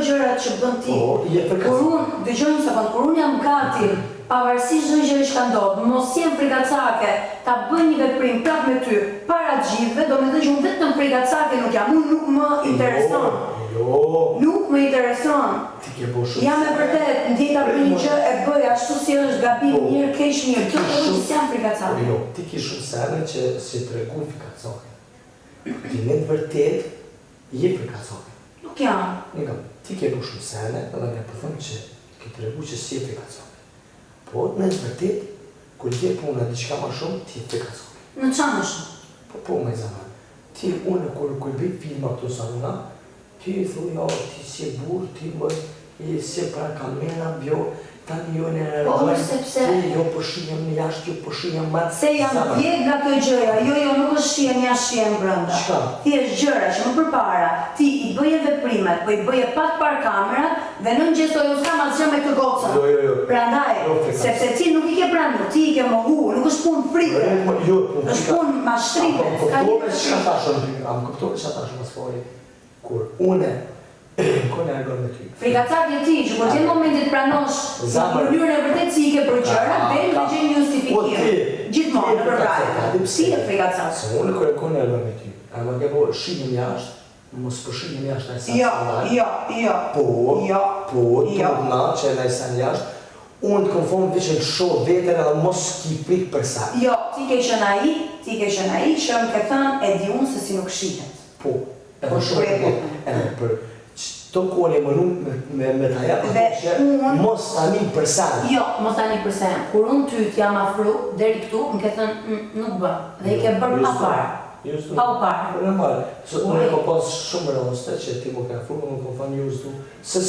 gjërat që bën ti. Kur unë jam gati, pavarësisht çdo gjë që ka ndodhur, mos jem frikacake, ta bëj një veprim prapë me ty, para të gjithëve, domethënë që unë vetëm frikacake nuk jam, unë nuk më intereson. Nuk më intereson. Jam e vërtet, ndjeta për një gjë e bëj ashtu si është gabim, mirë, keq, mirë. Kjo është që jam frikacake. Jo, ti ke shumë sene që si tregu frikacake. Ti në të vërtet, je frikacake. Nuk jam. Ti ke bu shumë sene, edhe me përthëm që ke tregu që si je frikacake. Po, në të vërtet, kur je puna diçka ma shumë, ti je frikacake. Në qa më shumë? Po, me zaman. Ti, unë, kur bëj filma këto sa una, ti i thuj, jo, ti si e burë, ti më si e pra kamera, jo, tani jo në rrëgjën, ti jo përshijem në jashtë, jo përshijem ma... Se jam djek nga kjo gjëra, jo nuk është shijem jashtë, shijem brënda. Shka? Ti është gjëra që më përpara, ti i bëje veprimet, po i bëje pak par kamerat, dhe në gjesoj u s'kam asgjë me këtë gocën. Jo. Prandaj, sepse ti nuk i ke pranu, ti i ke mohu, nuk është punë frike. është punë mashtrime. Am kuptore që ata shumë s'pori, kur une, kur në ergon me ty. Frikacak e ti, që kur t'jen momentit pranosh, në mënyrën e vërtet si i ke për gjëra, dhe në gjenë një justifikim. Gjithmonë, në përbrajtë. Si e frikacak? Se unë kur në ergon me ty, a më ke po shinim jashtë, mos përshinim jashtë në esan Jo. Po, turna që e në esan jashtë, unë të konform vishën shoh vetër edhe mos ki frikë për sa. Jo, ti ke qenë ai, që më ke thënë e di unë se si nuk shihet. Po, edhe për të kone më nuk me të japë, mos tani për sa. Jo, mos tani për sa. Kur unë ty t'jam afru, deri këtu, më ke thënë nuk bë, dhe i ke bërë pa parë. Pa u parë. Normal. Unë e ko pas shumë roste që ti më ka furë, më kom fanë justu. Se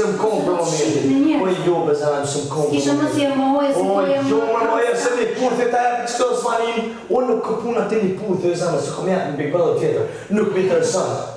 më kom për momentin. Po jo, bezana më shumë kom për momentin. S'kishe më si e mohoje, si po e Jo, më mohoje, se një purthi ta japë qëto s'manin. Unë nuk këpuna të një purthi, bezana, se kom jatë në Big Brother tjetër. Nuk më interesant.